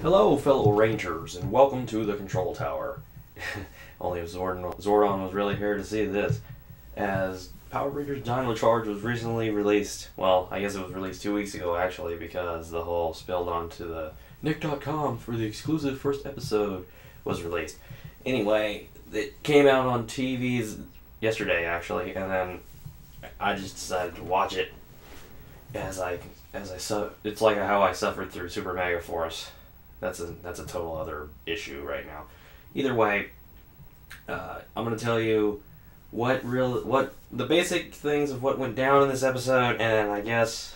Hello, fellow Rangers, and welcome to the Control Tower. Only if Zordon was really here to see this. As Power Rangers Dino Charge was recently released, well, I guess it was released 2 weeks ago actually, because the whole spilled onto the Nick.com for the exclusive first episode was released. Anyway, it came out on TVs yesterday actually, and then I just decided to watch it it's like how I suffered through Super MegaForce. That's a total other issue right now. Either way, I'm gonna tell you what the basic things of what went down in this episode, and I guess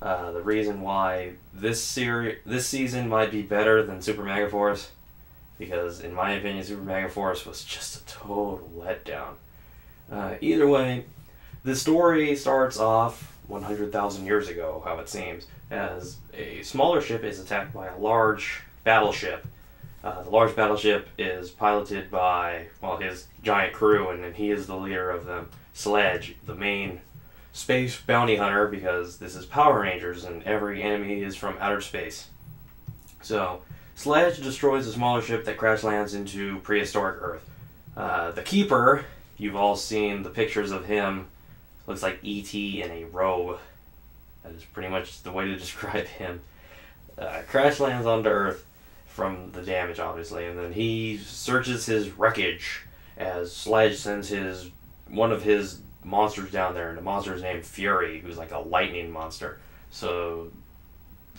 the reason why this season might be better than Super MegaForce, because in my opinion, Super MegaForce was just a total letdown. Either way, the story starts off 100,000 years ago, how it seems, as a smaller ship is attacked by a large battleship. The large battleship is piloted by, well, his giant crew, and then he is the leader of them. Sledge, the main space bounty hunter, because this is Power Rangers and every enemy is from outer space. So, Sledge destroys a smaller ship that crash lands into prehistoric Earth. The Keeper, you've all seen the pictures of him, looks like E.T. in a robe. That is pretty much the way to describe him. Crash lands onto Earth from the damage, obviously, and then he searches his wreckage as Sledge sends one of his monsters down there, and the monster is named Fury, who's like a lightning monster. So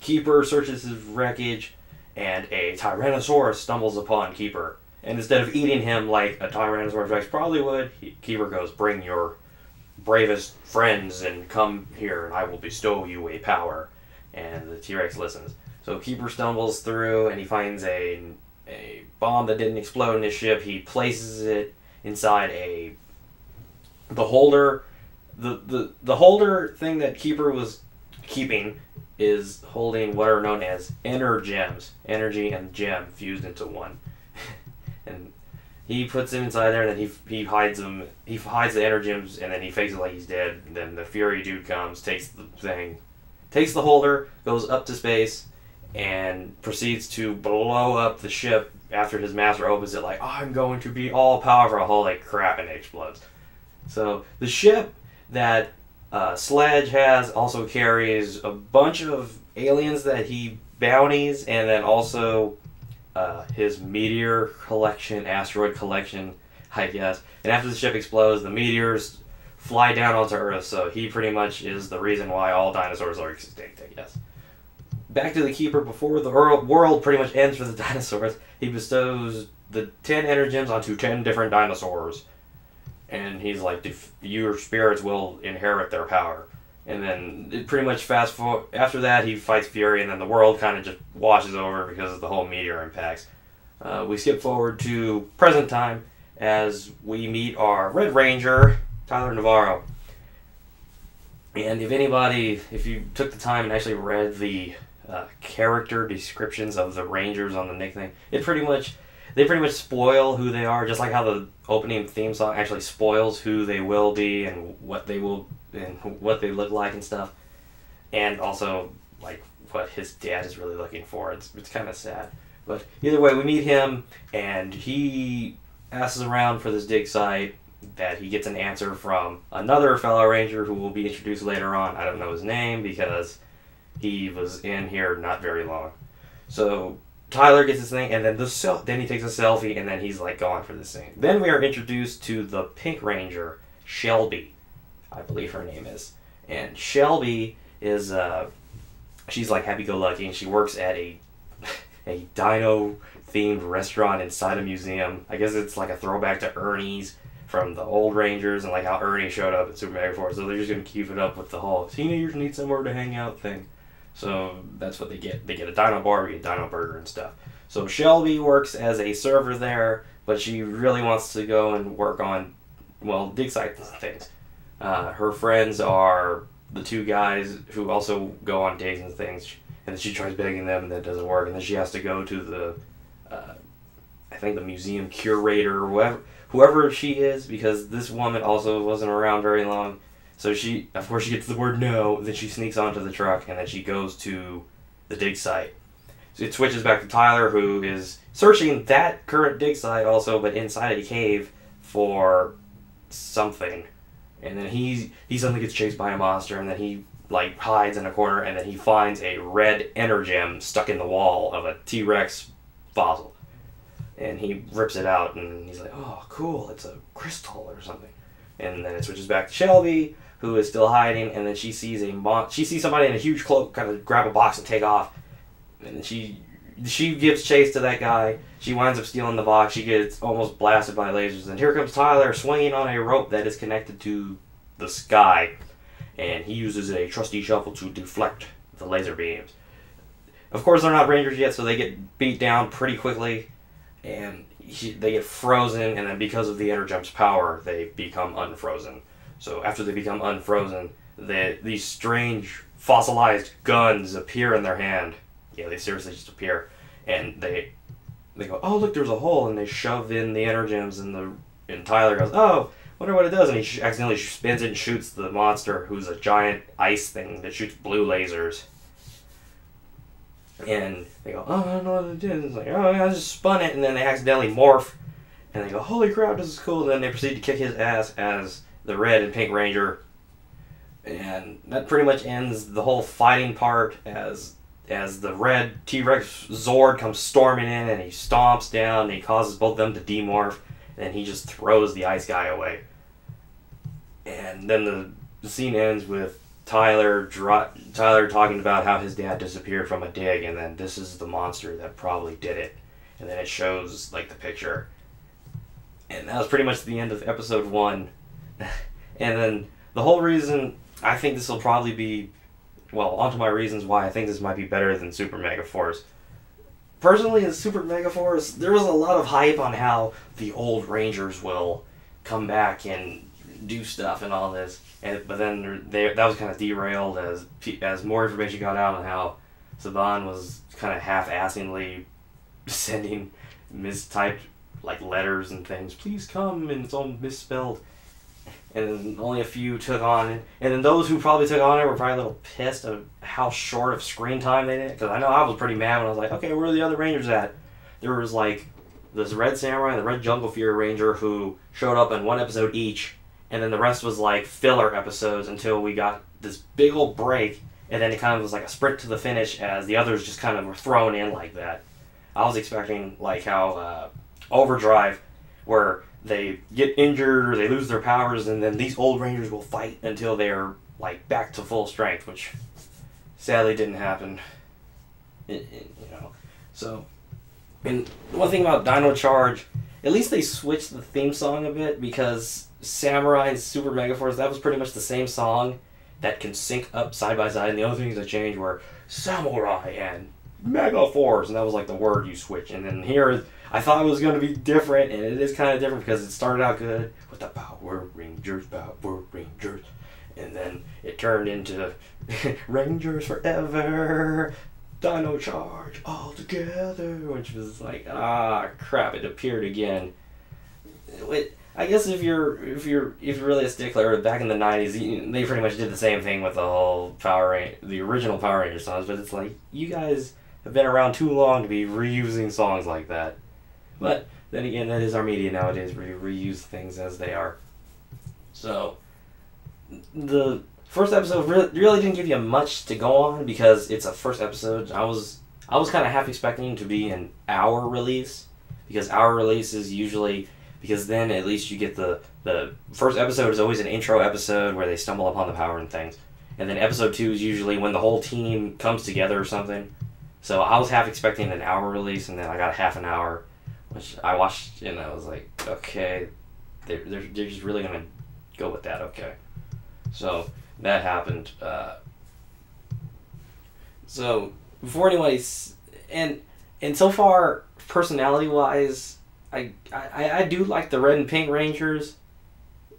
Keeper searches his wreckage, and a Tyrannosaurus stumbles upon Keeper. And instead of eating him like a Tyrannosaurus Rex probably would, Keeper goes, "Bring your bravest friends and come here, and I will bestow you a power." And the T-Rex listens. So Keeper stumbles through, and he finds a bomb that didn't explode in his ship. He places it inside the holder. The holder thing that Keeper was keeping is holding what are known as gems, energy and gem fused into one. And he puts him inside there, and then he hides them. He hides the energems, and then he fakes it like he's dead. And then the Fury dude comes, takes the thing, takes the holder, goes up to space, and proceeds to blow up the ship after his master opens it like, "I'm going to be all powerful." Holy crap, and it explodes. So the ship that Sledge has also carries a bunch of aliens that he bounties, and then also his meteor collection, asteroid collection, I guess. And after the ship explodes, the meteors fly down onto Earth, so he pretty much is the reason why all dinosaurs are extinct, I guess. Back to the Keeper, before the world pretty much ends for the dinosaurs, he bestows the 10 energems onto 10 different dinosaurs. And he's like, your spirits will inherit their power. And then it pretty much fast forward. After that, he fights Fury, and then the world kind of just washes over because of the whole meteor impacts. We skip forward to present time as we meet our Red Ranger, Tyler Navarro. And if you took the time and actually read the character descriptions of the Rangers on the Nick thing, they pretty much spoil who they are, just like how the opening theme song actually spoils who they will be and what they look like and stuff, and also like what his dad is really looking for. It's kind of sad, but either way, we meet him, and he asks around for this dig site that he gets an answer from another fellow Ranger who will be introduced later on. I don't know his name because he was in here not very long. So Tyler gets this thing, and then then he takes a selfie, and then he's like gone for this thing. Then we are introduced to the Pink Ranger, Shelby, I believe her name is. And Shelby is she's like happy-go-lucky, and she works at a dino-themed restaurant inside a museum. I guess it's like a throwback to Ernie's from the old Rangers, and like how Ernie showed up at Super MegaForce. So they're just gonna keep it up with the whole teenagers need somewhere to hang out thing. So that's what they get. They get a dino bar, we get dino burger and stuff. So Shelby works as a server there, but she really wants to go and work on, well, dig sites and things. Her friends are the two guys who also go on digs and things, and then she tries begging them, and that doesn't work. And then she has to go to the, I think the museum curator or whoever she is, because this woman also wasn't around very long. So of course she gets the word no, then she sneaks onto the truck, and then she goes to the dig site. So it switches back to Tyler, who is searching that current dig site also, but inside a cave for something. And then he suddenly gets chased by a monster, and then he like hides in a corner, and then he finds a red energem stuck in the wall of a T-Rex fossil. And he rips it out, and he's like, oh, cool, it's a crystal or something. And then it switches back to Shelby, who is still hiding, and then she sees somebody in a huge cloak kind of grab a box and take off. And then she gives chase to that guy. She winds up stealing the box. She gets almost blasted by lasers. And here comes Tyler swinging on a rope that is connected to the sky. And he uses a trusty shovel to deflect the laser beams. Of course, they're not Rangers yet, so they get beat down pretty quickly. And they get frozen, and then because of the Energem's power, they become unfrozen. So after they become unfrozen, these strange fossilized guns appear in their hand. Yeah, they seriously just appear, and they go, oh look, there's a hole, and they shove in the Energems, and Tyler goes, oh, wonder what it does, and he accidentally spins it and shoots the monster, who's a giant ice thing that shoots blue lasers. And they go, oh, I don't know what it did. And it's like, oh yeah, I just spun it, and then they accidentally morph, and they go, holy crap, this is cool. And then they proceed to kick his ass as the red and pink ranger, and that pretty much ends the whole fighting part as the red T-Rex Zord comes storming in, and he stomps down, and he causes both of them to demorph, and he just throws the ice guy away. And then the scene ends with Tyler talking about how his dad disappeared from a dig, and then this is the monster that probably did it. And then it shows like the picture. And that was pretty much the end of episode 1. And then the whole reason I think this will probably be, well, onto my reasons why I think this might be better than Super MegaForce. Personally, in Super MegaForce, there was a lot of hype on how the old Rangers will come back and do stuff and all this. But then that was kind of derailed as more information got out on how Saban was kind of half-assingly sending mistyped like letters and things. Please come, and it's all misspelled. And then only a few took on it. And then those who probably took on it were probably a little pissed at how short of screen time they did. Because I know I was pretty mad when I was like, okay, where are the other Rangers at? There was like this Red Samurai and the Red Jungle Fury Ranger who showed up in one episode each. And then the rest was like filler episodes until we got this big old break. And then it kind of was like a sprint to the finish as the others just kind of were thrown in like that. I was expecting like how Overdrive, where they get injured or they lose their powers, and then these old Rangers will fight until they're like back to full strength, which sadly didn't happen. So, and one thing about Dino Charge, at least they switched the theme song a bit, because Samurai and Super MegaForce, that was pretty much the same song that can sync up side by side, and the only things that changed were Samurai and MegaForce, and that was like the word you switch. And then here, I thought it was going to be different, and it is kind of different because it started out good with the Power Rangers, and then it turned into Rangers Forever, Dino Charge all together, which was like, ah, crap, it appeared again. I guess if you're really a stickler, back in the 90s, they pretty much did the same thing with the whole the original Power Rangers songs, but it's like, you guys have been around too long to be reusing songs like that. But then again, that is our media nowadays, where you reuse things as they are. So, the first episode really didn't give you much to go on because it's a first episode. I was kind of half expecting to be an hour release, because hour release is usually, because then at least you get the first episode is always an intro episode where they stumble upon the power and things. And then episode 2 is usually when the whole team comes together or something. So I was half expecting an hour release, and then I got half an hour, which I watched, and I was like, okay, they're just really going to go with that, okay. So that happened. So before anybody's, and so far, personality-wise, I do like the Red and Pink Rangers,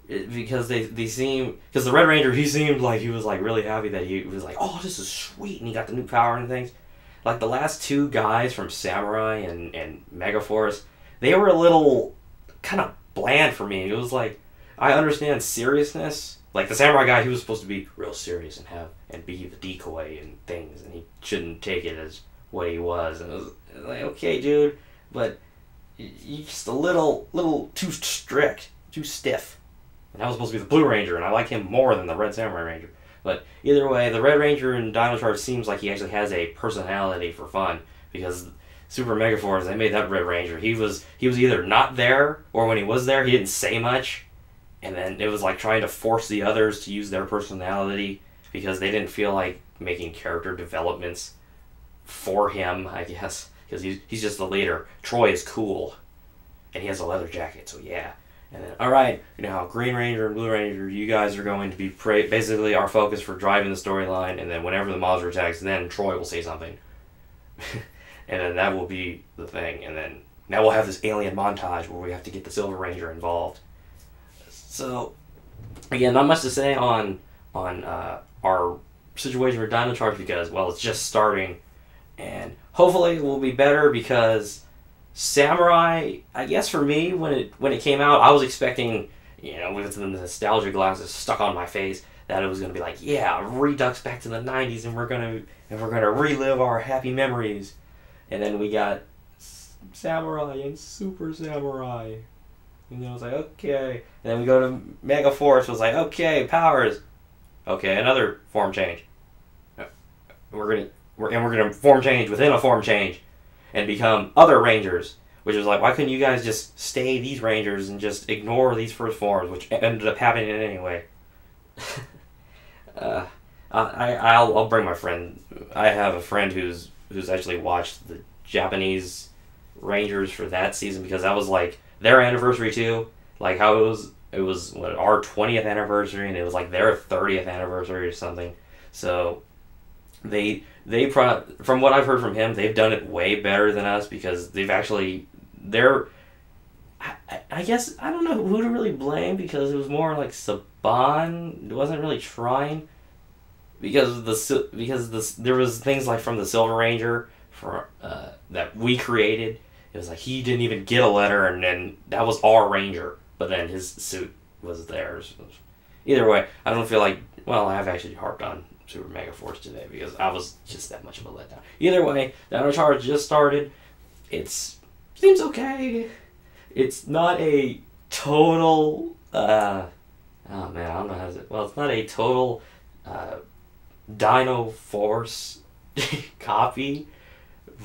because they seem, because the Red Ranger, he seemed like he was like really happy that he was like, oh, this is sweet, and he got the new power and things. Like the last 2 guys from Samurai and MegaForce, they were a little kind of bland for me. It was like, I understand seriousness. Like the Samurai guy, he was supposed to be real serious and be the decoy and things, and he shouldn't take it as what he was, and it was like, okay, dude, but you're just a little too strict, too stiff. And that was supposed to be the Blue Ranger, and I like him more than the Red Samurai Ranger. But either way, the Red Ranger in Dino Charge seems like he actually has a personality for fun, because Super MegaForce, they made that Red Ranger. He was either not there, or when he was there, he didn't say much, and then it was like trying to force the others to use their personality because they didn't feel like making character developments for him, I guess, because he's just the leader. Troy is cool, and he has a leather jacket, so yeah. And then, alright, now Green Ranger and Blue Ranger, you guys are going to be basically our focus for driving the storyline, and then whenever the monster attacks, then Troy will say something. And then that will be the thing, and then now we'll have this alien montage where we have to get the Silver Ranger involved. So, again, not much to say on our situation for Dino Charge because, well, it's just starting, and hopefully it will be better because Samurai, I guess for me, when it came out, I was expecting, with the nostalgia glasses stuck on my face, that it was gonna be like, yeah, redux back to the '90s, and we're gonna relive our happy memories, and then we got Samurai and Super Samurai, and I was like, okay, and then we go to MegaForce, was like, okay, powers, okay, another form change, we're gonna form change within a form change, and become other Rangers, which was like, why couldn't you guys just stay these Rangers and just ignore these first forms, which ended up happening anyway. I'll bring my friend. I have a friend who's actually watched the Japanese Rangers for that season because that was like their anniversary too. Like how it was what, our 20th anniversary, and it was like their 30th anniversary or something. So from what I've heard from him, they've done it way better than us because I guess I don't know who to really blame because it was more like Saban wasn't really trying because there was things like from the Silver Ranger that we created. It was like he didn't even get a letter, and then that was our Ranger, but then his suit was theirs. Either way, I don't feel like, well, I've actually harped on Super MegaForce today because I was just that much of a letdown. Either way, Dino Charge just started. Seems okay. It's not a total oh man, I don't know how to say it. Well, it's not a total Dino Force copy,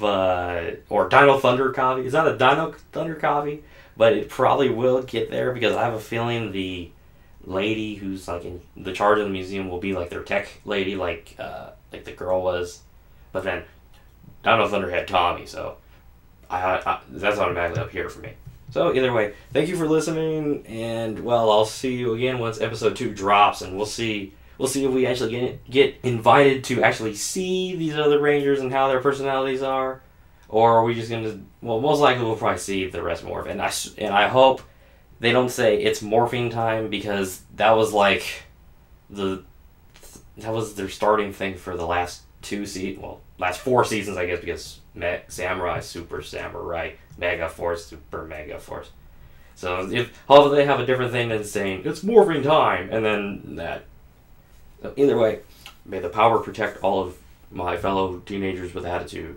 or Dino Thunder copy. It's not a Dino Thunder copy, but it probably will get there because I have a feeling the lady who's like in the charge of the museum will be like their tech lady, like the girl was, but then Dino Thunder had Tommy, so I that's automatically up here for me. So either way, thank you for listening, and well, I'll see you again once episode 2 drops, and we'll see if we actually get invited to actually see these other Rangers and how their personalities are, or are we just gonna, well, most likely we'll probably see the rest morph, and I hope they don't say it's morphing time because that was like that was their starting thing for the last last 4 seasons, I guess, because Samurai, Super Samurai, MegaForce, Super MegaForce. So hopefully they have a different thing than saying it's morphing time and then that. So either way, may the power protect all of my fellow teenagers with attitude.